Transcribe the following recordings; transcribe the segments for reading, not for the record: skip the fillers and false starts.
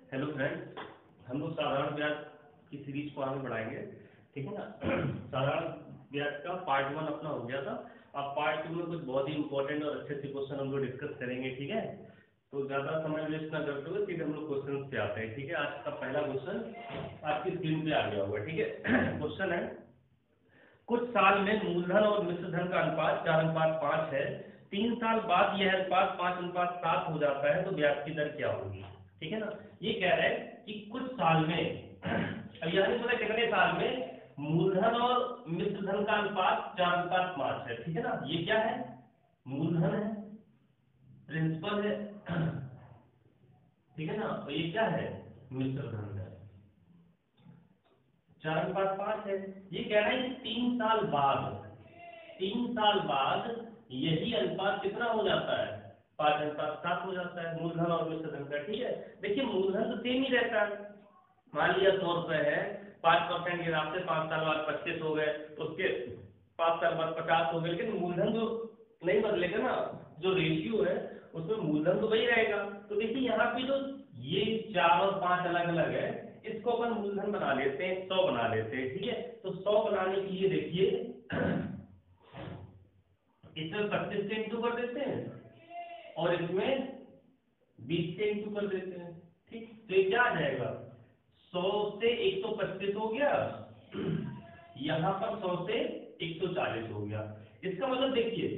Hello friends, हम लोग साधारण ब्याज की सीरीज को आगे बढ़ाएंगे। ठीक है ना। साधारण ब्याज का पार्ट 1 अपना हो गया था। अब पार्ट 2 में कुछ बहुत ही इंपॉर्टेंट और अच्छे अच्छे क्वेश्चन हम लोग डिस्कस करेंगे। ठीक है, तो ज़्यादा समय वेस्ट ना करते हुए सीधे हम लोग क्वेश्चन पे आते हैं। ठीक है, आज का पहला क्वेश्चन आपकी स्क्रीन पे आ गया होगा। ठीक है, क्वेश्चन है, कुछ साल में मूलधन और मिश्र धन का अनुपात 4:5 है। 3 साल बाद यह अनुपात 5:7 हो जाता है, तो ब्याज की दर क्या होगी। ठीक है ना। ये कह रहे हैं कि कुछ साल में, अब यह नहीं पता कितने साल में मूलधन और मिश्र धन का अनुपात 4:5 है। ठीक है ना। ये क्या है, मूलधन है, प्रिंसिपल है। ठीक है ना। और ये क्या है, मिश्र धन है, 4:5 है। ये कह रहा है कि 3 साल बाद यही अनुपात कितना हो जाता है, 5:7 हो जाता है, मूलधन और मिश्र धन का। ठीक है, देखिए मूलधन तो सेम ही रहता है। मान लिया 100 रुपए है, 5% के हिसाब से 5 साल बाद 25 हो गए, उसके 5 साल बाद 50 हो गए, लेकिन मूलधन तो नहीं बदलेगा ना। जो रेशियो है उसमें मूलधन तो वही रहेगा। तो देखिए यहाँ पे जो ये 4 और 5 अलग अलग है, इसको अपन मूलधन बना लेते हैं, 100 बना लेते हैं। ठीक है, तो 100 बनाने के लिए देखिए इसमें 25 से इंटू कर देते हैं और इसमें 20 से इंटू कर देते हैं। ठीक, तो ये क्या आ जाएगा, 100 से 125 हो गया, यहाँ पर 100 से 140 हो गया। इसका मतलब देखिए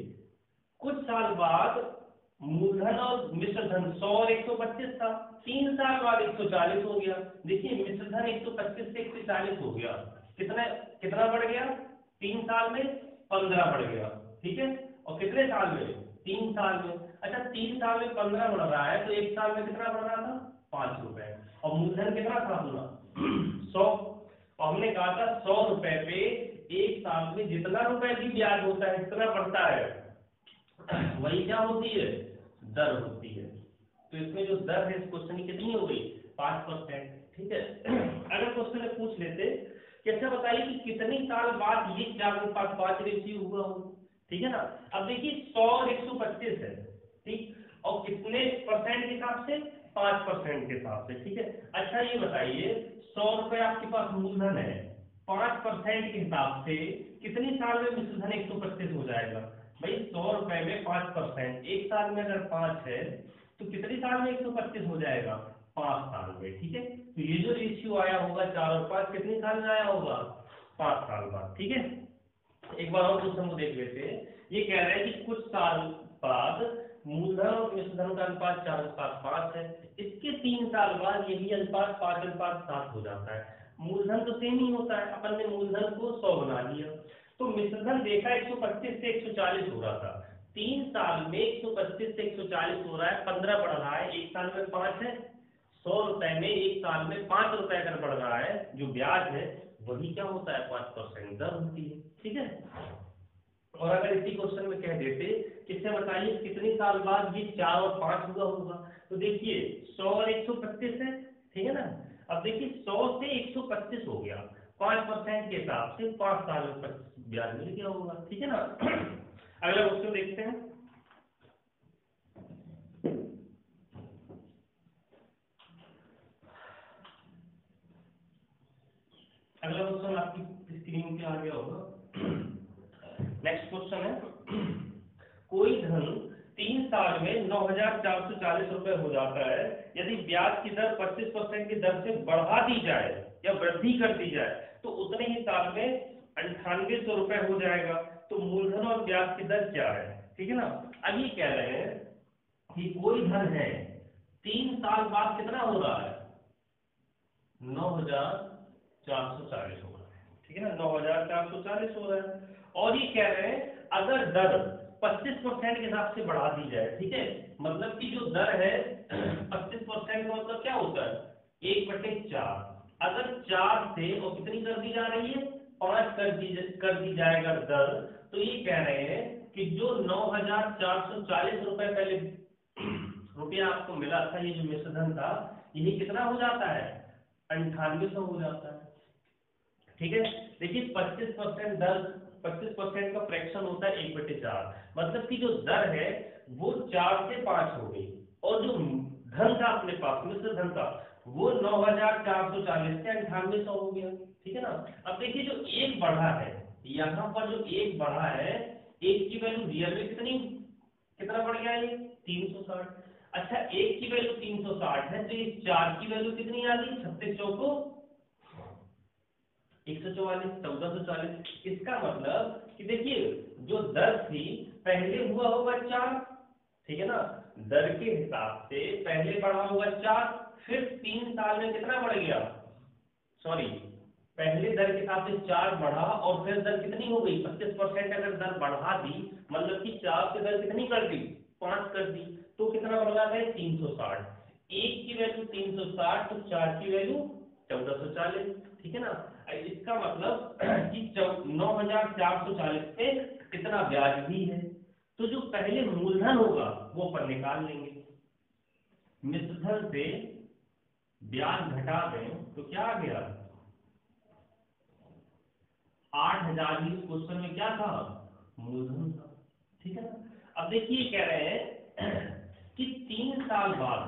कुछ साल बाद मूलधन और मिश्र धन 100 और 125 था, 3 साल बाद 140 हो गया। देखिए मिश्र धन 125 से 140 हो गया, कितना कितना बढ़ गया, 3 साल में 15 बढ़ गया। ठीक है, और कितने साल में, 3 साल में। अच्छा, 3 साल में 15 बढ़ रहा है, तो एक साल में कितना बढ़ रहा था, 5 रुपए। और मूलधन कितना था अपना 100, और हमने कहा था 100 रुपए पे एक साल में जितना रुपए की ब्याज होता है, कितना बढ़ता है, वही क्या होती है, दर होती है। तो इसमें जो दर है इस क्वेश्चन की कितनी हो गई, 5%। ठीक है, अगर क्वेश्चन में पूछ लेते कि अच्छा बताइए कि कितने साल बाद ये 4:5 रेशियो हुआ हो। ठीक है ना। अब देखिए 100 और 125 है, ठीक, और कितने परसेंट के हिसाब से, 5% के हिसाब से। ठीक है, अच्छा ये बताइए 100 रुपए आपके पास मूलधन है, 5% के हिसाब से कितने साल में मिश्र धन 125 हो जाएगा। भाई 100 रुपए में 5%, एक साल में अगर 5 है तो कितने साल में 125 हो जाएगा, 5 साल में। ठीक है, तो ये जो रेशियो आया होगा 4 और 5 कितने साल में आया होगा, 5 साल बाद। ठीक है, एक बार और क्वेश्चन को देख लेते हैं। ये कह रहे हैं कि कुछ साल बाद मूलधन और मिश्र धन का अनुपात 4:5 है, इसके 3 साल बाद यही अनुपात 5:7 हो जाता है। मूलधन तो सेम ही होता है, अपन ने मूलधन को 100 बना लिया, तो मिश्र धन देखा 125 से 140 हो रहा था, 3 साल में 125 से 140 हो रहा है, 15 बढ़ रहा है, एक साल में 5 है, 100 रुपए में एक साल में 5 रुपए अगर बढ़ रहा है, जो ब्याज है वही क्या होता है, 5% दर होती है। ठीक है, और अगर इसी क्वेश्चन में कह देते किससे बताइए कितने साल बाद ये 4 और 5 हुआ होगा, तो देखिए 100 और 125 है। ठीक है ना। अब देखिए 100 से 125 हो गया, 5% के हिसाब से 5 साल में 25 ब्याज मिल गया होगा। ठीक है ना। अगला क्वेश्चन देखते हैं। अगला क्वेश्चन आपकी स्क्रीन पे आ गया होगा। नेक्स्ट क्वेश्चन है, कोई धन 3 साल में 9,440 रुपए हो जाता है, यदि ब्याज की दर 25% की दर से बढ़ा दी जाए या वृद्धि कर दी जाए तो उतने ही साल में 9800 रुपए हो जाएगा, तो मूलधन और ब्याज की दर क्या है। ठीक है ना। अब ये कह रहे हैं कि कोई धन है 3 साल बाद कितना हो रहा है, 9,440 हो रहा है। ठीक है ना, 9,440 हो रहा है, और ये कह रहे हैं अगर दर 25% के हिसाब से बढ़ा दी जाए। ठीक है, मतलब कि जो दर है 25% का मतलब क्या होता है, 1/4। अगर 4 से और कितनी कर दी जा रही है, 5 कर दी जाएगा दर, तो ये कह रहे हैं कि जो 9,440 रुपए पहले रुपया आपको मिला था, ये जो मिश्र धन था, यही कितना हो जाता है, 9800 हो जाता है। ठीक है, देखिए 25% दर, 25% का फ्रैक्शन होता है 1/4, मतलब कि जो दर है वो 4 से 5 हो गई, और जो धन था अपने पास मिश्र धन का, वो 9440 से 9800 हो गया, ठीक है ना। अब देखिए जो एक बढ़ा है, यहाँ पर जो एक बढ़ा है, एक की वैल्यू रियल में कितना बढ़ गया, ये 360। अच्छा एक की वैल्यू 360 है, तो ये 4 की वैल्यू कितनी आ गई, 36 चौको 144, 1440। इसका मतलब कि देखिए जो दर थी पहले हुआ होगा 4, ठीक है ना, दर के हिसाब से पहले बढ़ा होगा 4, फिर 3 साल में कितना बढ़ गया, सॉरी पहले दर के हिसाब से 4 बढ़ा और फिर दर कितनी हो गई 25%। अगर दर बढ़ा दी मतलब कि 4 से दर कितनी कर दी, 5 कर दी, तो कितना बढ़ रहा है 360। एक की वैल्यू 360 तो 4 की वैल्यू 1440, ठीक है ना। इसका मतलब कि 9440 पे कितना ब्याज भी है, तो जो पहले मूलधन होगा वो अपन निकाल लेंगे। मिश्रधन से ब्याज घटा दें तो क्या आ गया, 8000 ही क्वेश्चन में क्या था, मूलधन था, ठीक है ना। अब देखिए कह रहे हैं कि 3 साल बाद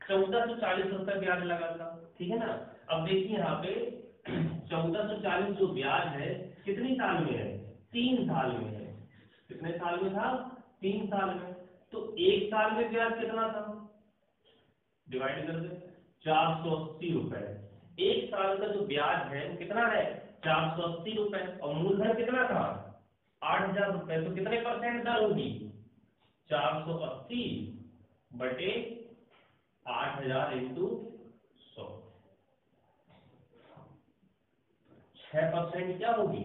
1440 रुपए ब्याज लगा था, ठीक है ना। अब देखिए यहाँ पे 1440 जो ब्याज है कितनी साल में है, 3 साल में है। कितने साल में था, 3 साल में। तो एक साल में ब्याज कितना था, डिवाइड कर दे 480 रुपए। एक साल का जो ब्याज है वो कितना है 480 रुपए, और मूलधन कितना था 8000 रुपए। तो कितने परसेंट दर होगी, 480 बटे 8000 इंटू 100, 6% क्या होगी,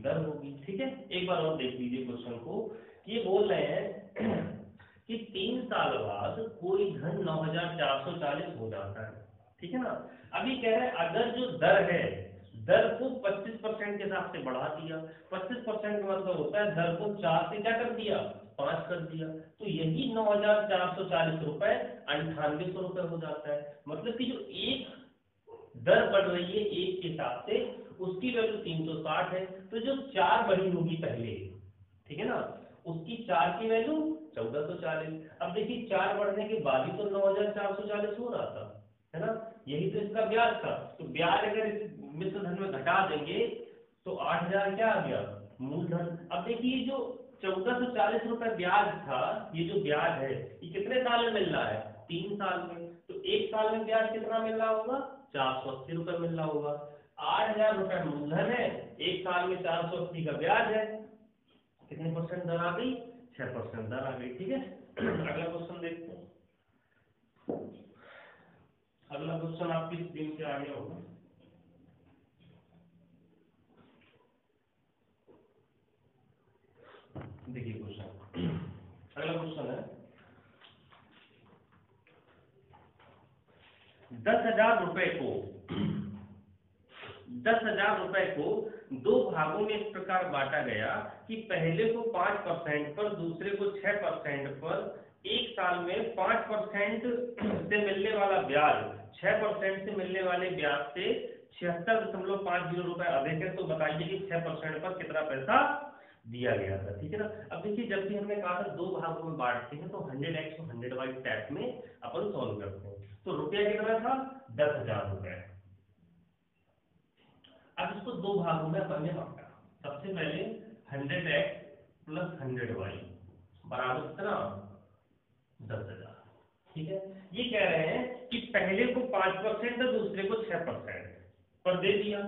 दर होगी, ठीक है। एक बार और देख लीजिए क्वेश्चन को, ये बोल रहे हैं कि 3 साल बाद कोई धन 9440 हो जाता है, ठीक है ना। अभी कह रहे हैं अगर जो दर है, दर को 25% के हिसाब से बढ़ा दिया, 25% का मतलब होता है दर को 4 से क्या कर दिया, 5 कर दिया, तो यही 9440 रुपए 9800 रुपए हो जाता है। मतलब कि जो एक दर बढ़ रही है एक के हिसाब से, उसकी वैल्यू 360 है, तो जो 4 बढ़ी होगी पहले, ठीक है ना, उसकी 4 की वैल्यू 1440। अब देखिए 4 बढ़ने के बाद ही तो 9440 हो रहा था, है ना, यही तो इसका ब्याज था। तो ब्याज अगर इस मिश्रधन में घटा देंगे तो 8000 क्या आ गया, मूलधन। अब देखिए जो 1440 रुपए ब्याज था, ये जो ब्याज है ये कितने साल में मिल रहा है, 3 साल में। तो एक साल में ब्याज कितना मिल रहा होगा, 480 रुपए मिल रहा होगा। 8000 रुपए मूलधन है, एक साल में 480 का ब्याज है, कितने परसेंट दर आ गई, 6% दर आ गई, ठीक है। अगला क्वेश्चन देखते हैं। अगला क्वेश्चन आपकी स्क्रीन पे आ गया होगा। देखिए क्वेश्चन, अगला क्वेश्चन है 10,000 रुपए को 10,000 रुपए को 2 भागों में इस प्रकार बांटा गया कि पहले को 5% पर, दूसरे को 6% पर। एक साल में 5% से मिलने वाला ब्याज 6% से मिलने वाले ब्याज से 76.50 रुपए अधिक है, तो बताइए कि 6% पर कितना पैसा दिया गया था, ठीक है ना। अब देखिए जब भी हमने कहा था 2 भागों में बांटते हैं तो 100x और 100y टाइप में अपन सॉल्व करते हैं। तो रुपया कितना था, 10,000 रुपए। अब इसको 2 भागों में अपन ने बांटा। सबसे पहले 100x प्लस 100y बराबर कितना, 10,000, ठीक है। ये कह रहे हैं कि पहले को 5% और दूसरे को 6% पर दे दिया।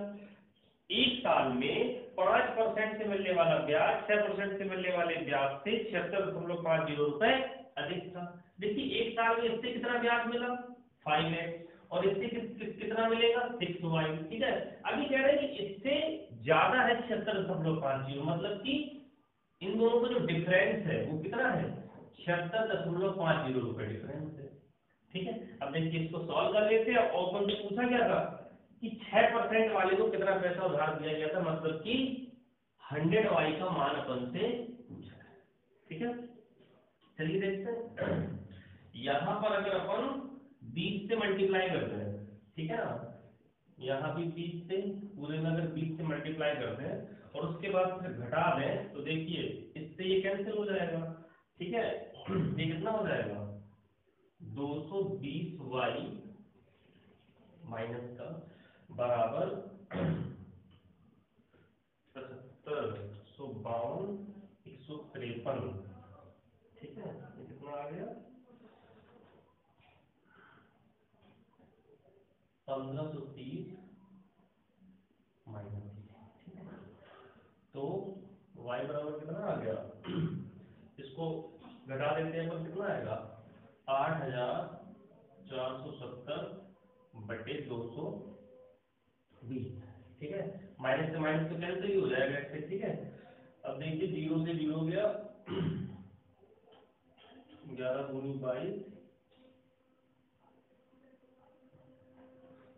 एक साल में 5% से मिलने वाला ब्याज 6% से मिलने वाले ब्याज से 76.50 रुपए अधिक था। देखिए एक साल में इससे कितना ब्याज मिला, 5x, और इससे कितना मिलेगा, 6y, ठीक है। अभी कह रहे हैं कि इससे ज्यादा है 76.50, मतलब कि इन दोनों का जो डिफरेंस है वो कितना है, 76.50 रुपए डिफरेंस है, ठीक है। अब देखिए इसको सॉल्व कर लेते हैं। और अपन से पूछा क्या था कि 6% वाले को कितना पैसा उधार दिया गया था, मतलब कि 100y का मान अपन से पूछा है, ठीक है। चलिए देखते हैं। यहाँ पर अगर अपन 20 से मल्टीप्लाई करते हैं, ठीक है ना, यहाँ भी 20 से, पूरे में अगर 20 से मल्टीप्लाई करते हैं और उसके बाद फिर घटा दें तो देखिए इससे ये कैंसिल हो जाएगा, ठीक है। ये कितना हो जाएगा, 220y माइनस का बराबर 75,152,153। ठीक है, ये कितना आ गया? 1530 माइनस। ठीक है, तो y बराबर कितना आ गया? इसको घटा देते हैं, पर कितना आएगा? 8,470/220। ठीक है, माइनस से माइनस तो कैंसिल ही हो जाएगा इससे। ठीक है, अब देखिए 0 से 0 गया, 11 दूनी 22,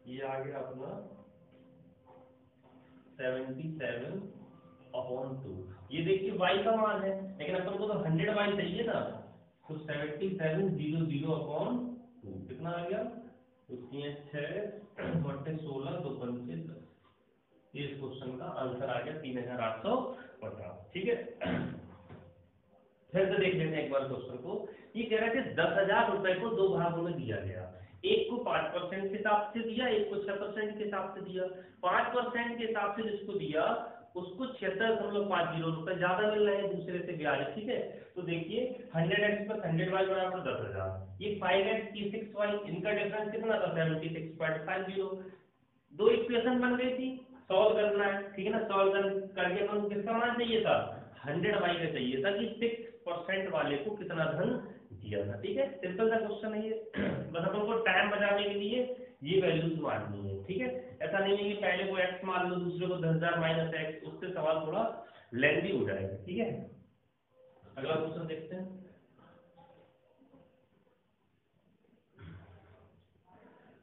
ये आ गया अपना 77/2। ये देखिए y का मान है, लेकिन अपन को तो 100y चाहिए ना, तो 77/00/2 कितना आ गया? उसकी 6 बटे 16 2 पंचे 10। ये इस क्वेश्चन का आंसर आ गया 3850। ठीक है, फिर से देख लेते हैं एक बार क्वेश्चन को। ये कह रहा है कि 10,000 रुपए को दो भागों में दिया गया, एक को 5% के हिसाब से दिया, एक को 6% के हिसाब से दिया। 5% के हिसाब से जिसको दिया उसको 76.50 रुपए ज्यादा मिल रहे हैं दूसरे से ब्याज। ठीक है, तो देखिए 100x + 100y बराबर 10,000, ये 5x की 6y, इनका डिफरेंस कितना था? 76.50। दो इक्वेशन बन गई थी, सॉल्व करना है। ठीक है ना, सॉल्व करके अपन को किसका मान चाहिए था? 100y का चाहिए था, कि 6% वाले को कितना धन दिया था। ठीक है, सिंपल सा क्वेश्चन है ये। बस अपन को टाइम बचाने के लिए ये वैल्यूज माननी है। ठीक है, ऐसा नहीं है कि पहले को x मान लो, दूसरे को 10,000 माइनस x, उससे सवाल थोड़ा लेंथी हो जाएगा। ठीक है, अगला क्वेश्चन देखते हैं।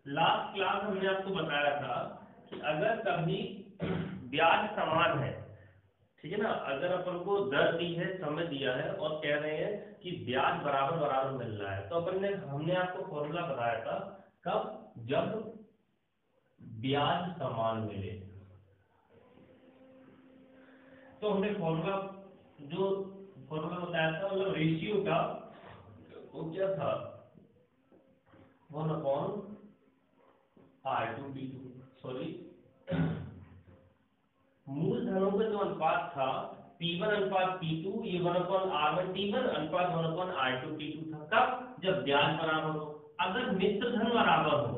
लास्ट क्लास हमने आपको बताया था कि अगर कभी ब्याज समान है, ठीक है ना, अगर अपन को दर दी है, समय दिया है, और कह रहे हैं कि ब्याज बराबर बराबर मिल रहा है, तो हमने आपको फॉर्मूला बताया था। कब? जब ब्याज समान मिले। तो हमने फॉर्मूला बताया था, मतलब रेशियो का, वो क्या था? 1/R2D2, सॉरी, मूलधनों का जो अनुपात था P1/P2, ये 1/R1T1 अनुपात 1/R2T2 था। कब? जब ब्याज बराबर हो। अगर मिश्र धन बराबर हो,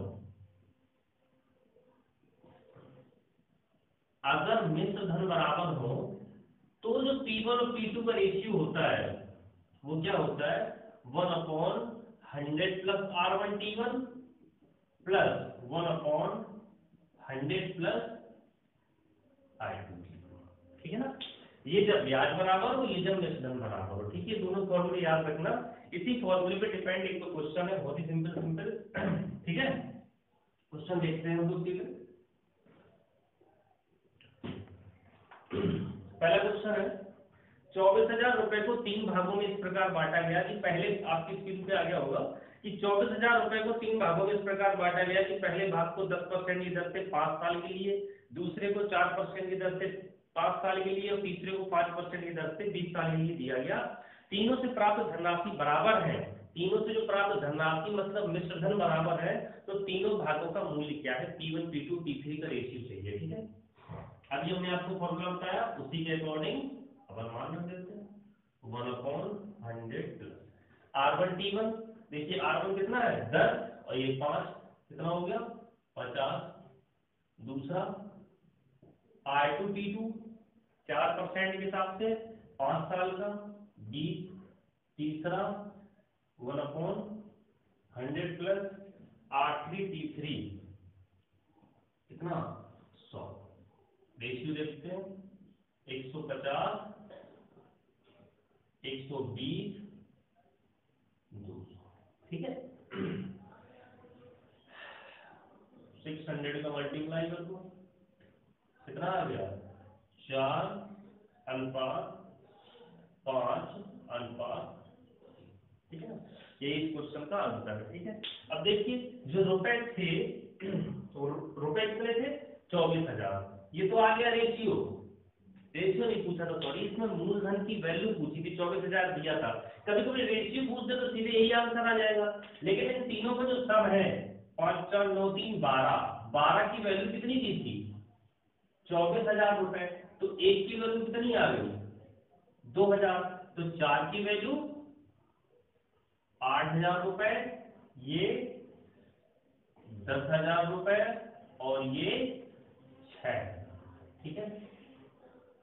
अगर मिश्र धन बराबर हो, तो जो P1 और P2 का रेशियो होता है वो क्या होता है? 1/100 + R1T1 प्लस 1/100 + R2T2। ठीक है ना, ये जब ब्याज बराबर हो, ये जब मिश्र धन बराबर हो। ठीक है, दोनों फॉर्मूले याद रखना, इसी फॉर्मूले पे डिपेंड एक तो क्वेश्चन है, बहुत ही सिंपल। ठीक है, क्वेश्चन देखते हैं हम लोग। पहला क्वेश्चन है, 24,000 रुपए को 3 भागों में इस प्रकार बांटा गया कि पहले, आपकी स्क्रीन पे आ गया होगा कि 24,000 रुपए को 3 भागों में इस प्रकार बांटा गया कि पहले भाग को 10% की दर से 5 साल के लिए, दूसरे को 4% की दर से 5 साल के लिए, और तीसरे को 5% की दर से 20 साल के लिए दिया गया। तीनों से प्राप्त धनराशि बराबर है। तीनों से जो प्राप्त धनराशि मतलब मिश्र धन बराबर है, तो तीनों भागों का मूल्य क्या है? P1 P2 P3 का रेशियो चाहिए। ठीक है, अभी हमने आपको फॉर्मूला बताया, उसी के अकॉर्डिंग अपन मान रख देते हैं 1/100 प्लस R1T1। देखिए R1 कितना है? 10, और ये 5, कितना हो गया? 50। दूसरा R2T2 4% के हिसाब से 5 साल का 20। तीसरा 1/100 प्लस R3T3 कितना? 100। रेशियो देखते हैं, 150, 120, 200। ठीक है, 600 का मल्टीप्लाई कर दो, कितना आ गया? 4/5/। ठीक है, ये इस क्वेश्चन का आंसर है। ठीक है, अब देखिए जो रुपए थे, तो रुपए कितने थे? 24,000। ये तो आ गया रेशियो नहीं पूछा था, सॉरी, इसमें मूलधन की वैल्यू पूछी थी, 24,000 दिया था। कभी कभी रेशियो पूछ दे तो सीधे यही आंसर आ जाएगा, लेकिन इन तीनों का जो सम है 5 4 9 3 12, 12 की वैल्यू कितनी दी थी? 24,000 रुपए। तो 1 की वैल्यू कितनी आ गई? 2,000। तो 4 की वैल्यू 8,000 रुपए, ये 10,000 रुपए और ये 6,000। ठीक है,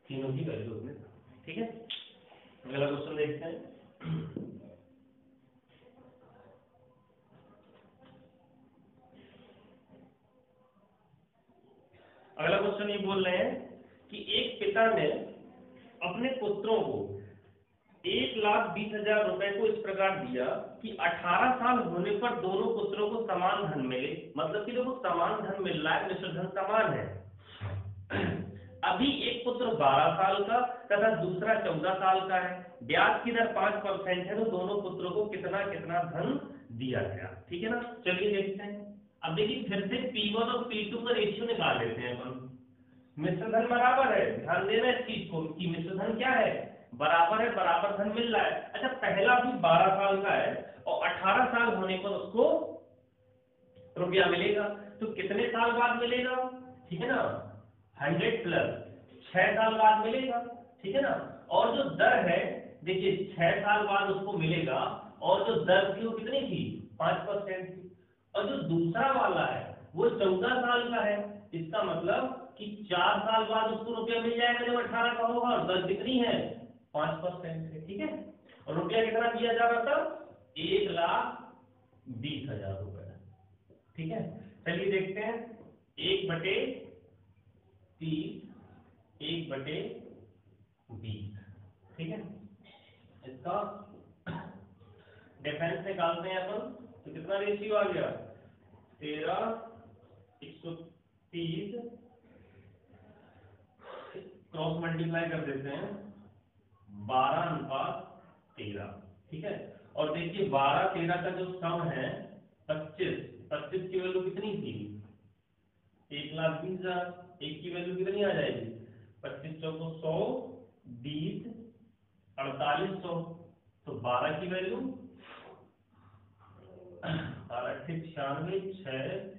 तीनों की वैल्यू में। ठीक है, अगला क्वेश्चन देखते हैं। अगला क्वेश्चन ये बोल रहे हैं कि एक पिता ने अपने पुत्रों को 1,20,000 रुपए को इस प्रकार दिया कि 18 साल होने पर दोनों पुत्रों को समान धन मिले। मतलब कि देखो समान धन मिल रहा है, मिश्र धन समान है। अभी एक पुत्र 12 साल का तथा दूसरा 14 साल का है। ब्याज की दर 5% है, तो दोनों पुत्रों को कितना कितना धन दिया गया। ठीक है ना, चलिए देखते हैं। अब देखिए फिर से P1 और P2 का रेशियो निकाल लेते हैं अपन। मिश्र धन बराबर है, ध्यान देना इस चीज को कि मिश्र धन क्या है, बराबर है, बराबर धन मिल रहा है। अच्छा, पहला भी 12 साल का है और 18 साल होने पर उसको रुपया मिलेगा, तो कितने साल बाद मिलेगा? ठीक है ना, 100 प्लस 6 साल बाद मिलेगा। ठीक है ना, और जो दर है देखिए 6 साल बाद उसको मिलेगा, और जो दर थी वो कितनी थी? 5% थी। और जो दूसरा वाला है वो 14 साल का है, इसका मतलब कि 4 साल बाद उसको रुपया मिल जाएगा जब 18 का होगा, और दर कितनी है? 5% है। ठीक है, और रुपया कितना दिया जा रहा था? 1,20,000 रुपए। ठीक है, चलिए देखते हैं। 1/30, 1/20। ठीक है, इसका डिफरेंस निकालते हैं अपन। तो कितना रेशियो आ गया? 13:130, क्रॉस मल्टीप्लाई कर देते हैं, 12:13। ठीक है, और देखिए 12-13 का जो सम है 25, 25 की वैल्यू कितनी थी? 1,20,000। एक की वैल्यू कितनी आ जाएगी? 25 चौको 100, 20, 4800। तो 12 की वैल्यू 12 96, 6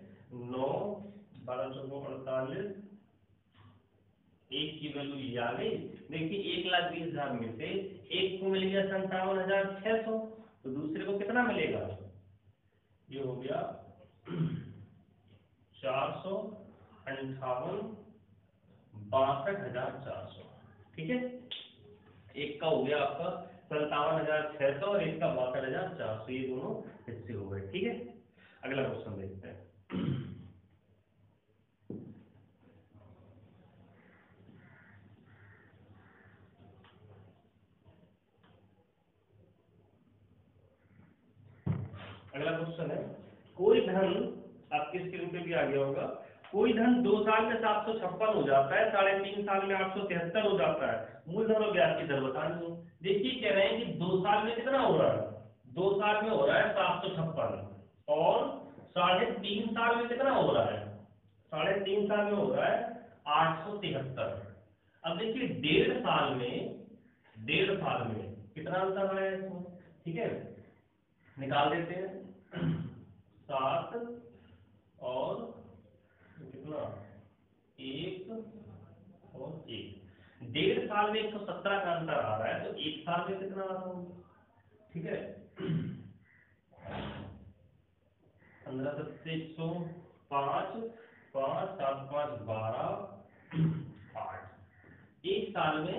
9, 12 चौको 48, एक की वैल्यू ये आ गई। देखिए 1,20,000 में से एक को मिल गया 57,600, तो दूसरे को कितना मिलेगा? ये हो गया 458,62,400। ठीक है, एक का हो गया आपका 57,600 और एक का 62,400, ये दोनों हिस्से हो गए। ठीक है, अगला क्वेश्चन देखते हैं। अगला क्वेश्चन है, कोई धन, आपके स्क्रीन पे भी आ गया होगा, कोई धन 2 साल में 756 हो जाता है, 3.5 साल में 873 हो जाता है, मूलधन और ब्याज की दर बतानी है। देखिए कह रहे हैं कि 2 साल में कितना हो रहा है? 2 साल में हो रहा है 756, और 3.5 साल में कितना हो रहा है? 3.5 साल में हो रहा है 873। अब देखिए 1.5 साल में कितना अंतर है इसमें? ठीक है, निकाल देते हैं। 7 और कितना? 1 और 1, 1.5 साल में 117 का अंतर आ रहा है, तो 1 साल में कितना आ रहा होगा? ठीक है, 15 7 105, 5 7 5 12, 8, 1 साल में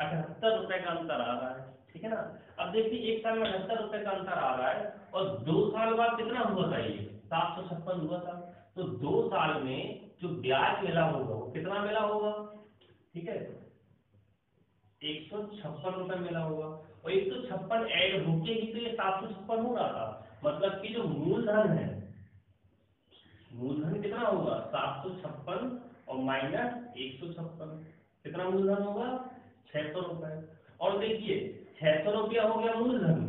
78 रुपए का अंतर आ रहा है। ठीक है ना, अब देखिए 1 साल में 78 रुपए का अंतर आ रहा है, और 2 साल बाद कितना हुआ था? ये 756 हुआ था। तो 2 साल में जो ब्याज मिला होगा वो कितना मिला होगा? ठीक है, 156 रुपए मिला होगा, और 156 ऐड होके ही तो ये 756 हो रहा था। मतलब कि जो मूलधन है, मूलधन कितना होगा? 756 और माइनस 156, कितना मूलधन होगा? 600 रुपए। और देखिए 600 रुपया हो गया मूलधन,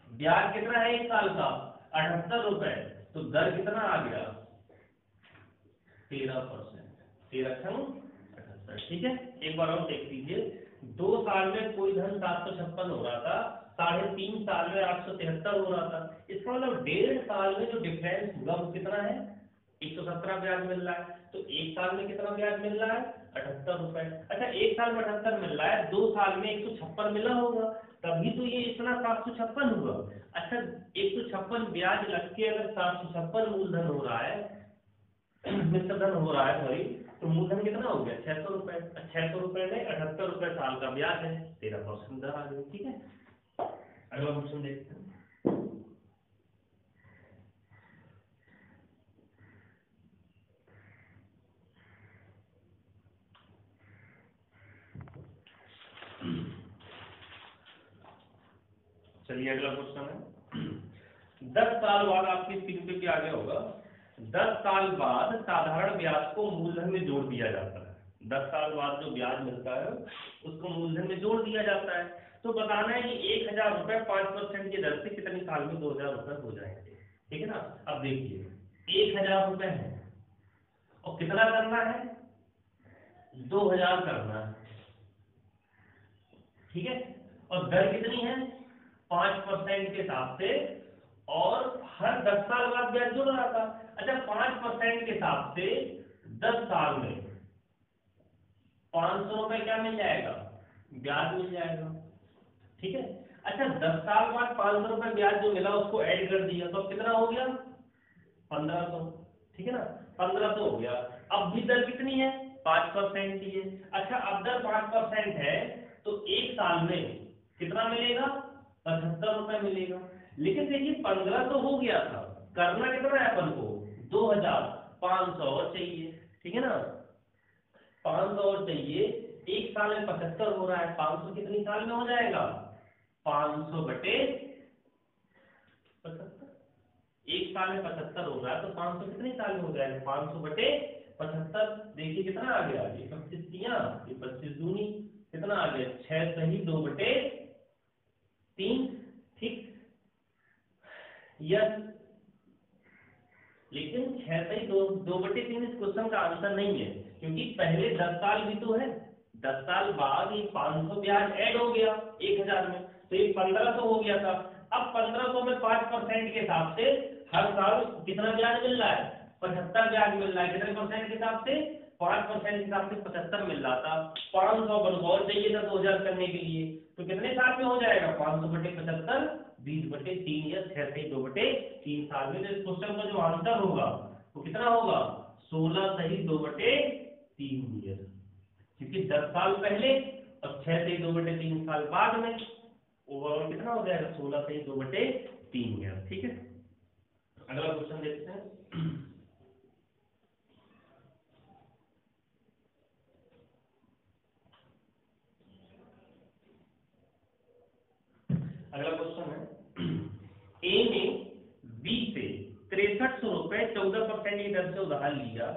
ब्याज कितना है 1 साल का? 78 रुपए। तो दर कितना आ गया? 13%, 13×78। ठीक है, एक बार और देख लीजिए। 2 साल में कोई धन 756 हो रहा था, 3.5 साल में 873 हो रहा था। इसका मतलब 1.5 साल में जो डिफरेंस हुआ वो कितना है, 117 ब्याज मिल रहा है। तो 1 साल में कितना ब्याज मिल रहा है, 78 रुपए। अच्छा 1 साल में 78 मिल रहा है, 2 साल में 156 मिला होगा, तभी तो ये इतना 756 हुआ। अच्छा 156 ब्याज लग के अगर 756 मूलधन हो रहा है, मिश्र धन हो रहा है सॉरी, तो मूलधन कितना हो गया, 600 रुपए। 600 रुपए में 78 रुपए साल का ब्याज है, 13% दर आ गई। ठीक है, अगला क्वेश्चन देखते हैं। चलिए अगला क्वेश्चन है, 10 साल बाद, आपकी स्क्रीन पे क्या आ गया होगा, 10 साल बाद साधारण ब्याज को मूलधन में जोड़ दिया जाता है। 10 साल बाद जो ब्याज मिलता है उसको मूलधन में जोड़ दिया जाता है। तो बताना है कि 1000 रुपए 5% की दर से कितने साल में 2000 रुपए हो जाएंगे। ठीक है ना, अब देखिए 1000 रुपए है और कितना करना है, 2000 करना है। ठीक है, और दर कितनी है, 5% के हिसाब से, और हर 10 साल बाद ब्याज जुड़ रहा था। अच्छा 5% के हिसाब से 10 साल में 500 रुपए क्या मिल जाएगा, ब्याज मिल जाएगा। ठीक है, अच्छा 10 साल बाद 500 रुपए ब्याज जो मिला उसको ऐड कर दिया तो कितना हो गया, 1500। ठीक है ना, 1500 हो गया। अब भी दर कितनी है, 5% की है। अच्छा अब दर 5% है तो 1 साल में कितना मिलेगा, 75 रुपए मिलेगा। लेकिन देखिए 1500 हो गया था, करना कितना है अपन को, 2500 और चाहिए। ठीक है ना, 500 और चाहिए। 1 साल में 75 हो रहा है, 500 कितनी साल में हो जाएगा, 500 बटे 75। 1 साल में 75 हो रहा है तो 500 कितने साल में हो जाएगा, 500 बटे 75। देखिए कितना आ गया, ये 25 दिया, ये 25 दूनी कितना आ गया, 6 सही 2 बटे 3। ठीक, यस, लेकिन 6 सही 2 बटे 3 इस क्वेश्चन का आंसर नहीं है, क्योंकि पहले 10 साल भी तो है। 10 साल बाद ये 500 ब्याज ऐड हो गया 1000 में, तो ये 1500 हो गया था। अब 1500 में 5% के हिसाब से हर साल कितना ब्याज मिल रहा है, 75 ब्याज मिल रहा है। कितने परसेंट के हिसाब से, 5% के हिसाब से 75 मिल रहा था। 500 अपन को और चाहिए था 2000 करने के लिए, तो कितने साल में हो जाएगा, 500 बटे 75, 20 बटे 3 या 6 सही 2 बटे 3 साल में। तो इस क्वेश्चन का जो आंसर होगा वो कितना होगा, 16 सही 2 बटे 3 ईयर, क्योंकि 10 साल पहले और 6 सही 2 बटे 3 साल बाद में, ओवरऑल कितना हो जाएगा, 16 सही 2 बटे 3 ईयर। ठीक है, अगला क्वेश्चन देखते हैं। अगला क्वेश्चन है, ए ने बी से 6300 रुपए 14% की दर से उधार लिया।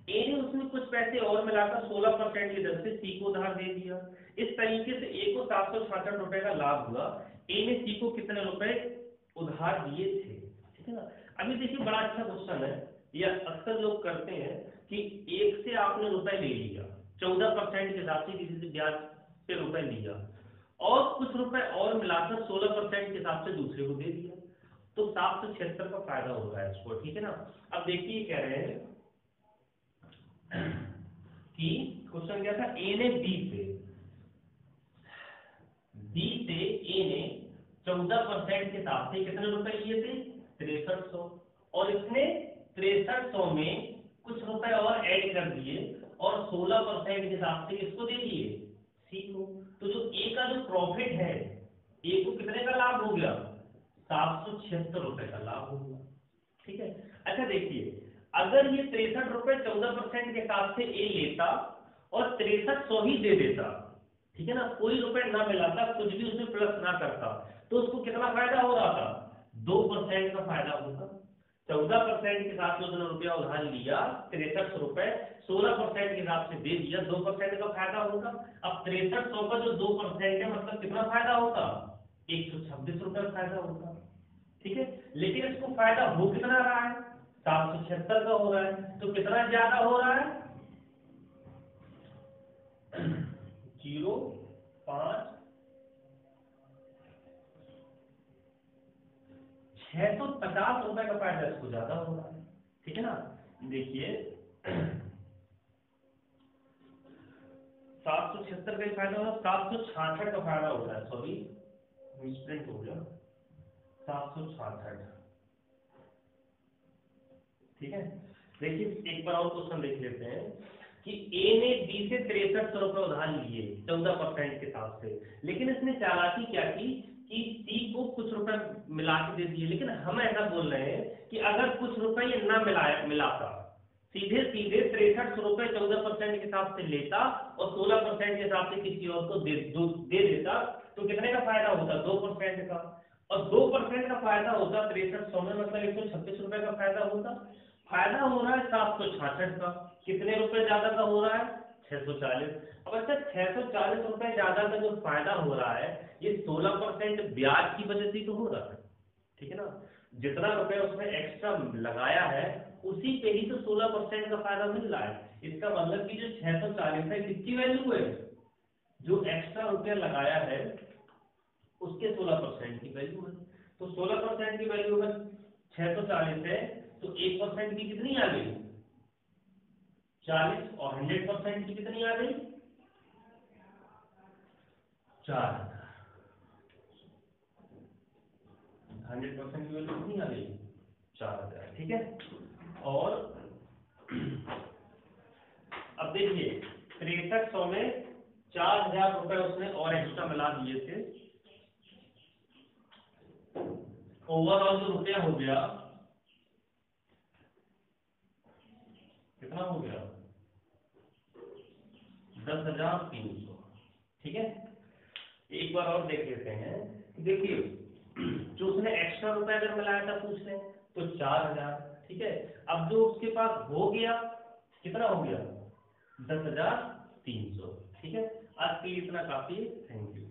ए ने उसमें कुछ पैसे और मिलाकर 16% की दर से सी को उधार दे दिया। इस तरीके से ए को 766 रुपए का लाभ हुआ। ए ने सी को कितने रुपए उधार दिए थे। ठीक है ना, अभी देखिए बड़ा अच्छा क्वेश्चन है, ये अक्सर लोग करते हैं कि एक से आपने रुपए ले लिया, 14% के हिसाब से किसी से ब्याज पे रुपए लिया, और कुछ रुपए और मिलाकर 16% के हिसाब से दूसरे को दे दिया, तो 776 का फायदा हो रहा है इसको। ठीक है ना, अब देखिए कह रहे हैं कि क्वेश्चन क्या था, ए ने बी से ए ने 14% के हिसाब से कितने रुपए लिए थे, 6300, और इसने 6300 में कुछ रुपए और ऐड कर दिए और 16% के हिसाब से इसको दे दिए सी को। तो जो ए का जो प्रॉफिट है, ए को कितने का लाभ हो गया, 776 रुपए का लाभ हो गया। ठीक है, अच्छा देखिए अगर ये 63 रुपए 14% के हिसाब से ए लेता और 6300 ही दे देता, ठीक है ना, कोई रुपए ना मिलाता, कुछ भी उसमें प्लस ना करता, तो उसको कितना फायदा हो रहा था, 2% का फायदा होता। 14% के साथ उसने रुपया उधार लिया 6300 रुपए, 16% के हिसाब से दे दिया, 2% का फायदा होगा। अब 6300 का जो 2% है मतलब कितना फायदा होगा, 126 रुपए फायदा होगा। ठीक है, लेकिन इसको फायदा हो कितना रहा है, 776 का हो रहा है, तो कितना ज्यादा हो रहा है, 0.5 650 रुपए का फायदा इसको ज्यादा हो रहा है, ठीक है ना। देखिए 776 का ही फायदा हो रहा है, 766 का फायदा हो रहा है, सॉरी मिसप्रिंट हो गया, 766, ठीक है। देखिए एक बार और क्वेश्चन देख लेते हैं कि ए ने बी से 6300 रुपए उधार लिए 14% के हिसाब से, लेकिन इसने चालाकी क्या की कि सी को कुछ रुपए मिला के दे दिए, लेकिन हम ऐसा बोल रहे हैं कि अगर कुछ रुपए ये ना मिलाता, सीधे सीधे 6300 रुपए 14% के हिसाब से लेता और 16% के हिसाब से किसी और को दे देता, तो कितने का फायदा होता, 2% का, और 2% का फायदा होता 6300 में, मतलब 126 रुपए का फायदा होता। फायदा हो रहा है 766 का, कितने रुपए ज्यादा का हो रहा है, 640। अब अच्छा 640 रुपए ज्यादा का जो फायदा हो रहा है ये 16% ब्याज की वजह से तो हो रहा है, ठीक है ना। जितना रुपए उसने एक्स्ट्रा लगाया है उसी पे ही तो 16% का फायदा मिल रहा है। इसका मतलब कि जो 640 है किसकी वैल्यू है, जो एक्स्ट्रा रुपया लगाया है उसके 16% की वैल्यू है। तो 16% की वैल्यू अगर 640 है तो 1% की कितनी आ गई, 40, और 100% की कितनी आ गई, 4000। 100% की वैल्यू कितनी आ गई, 4000, ठीक है। और अब देखिए 6300 में 4000 रुपए उसने और एक्स्ट्रा मिला दिए थे, ओवरऑल जो रुपया हो गया कितना हो गया, 10,300, ठीक है। एक बार और देख लेते हैं, देखिए जो उसने एक्स्ट्रा रुपया अगर मिलाया था पूछ रहे तो 4000, ठीक है। अब जो उसके पास हो गया कितना हो गया, 10,300, ठीक है। आज के लिए इतना काफी है, थैंक यू।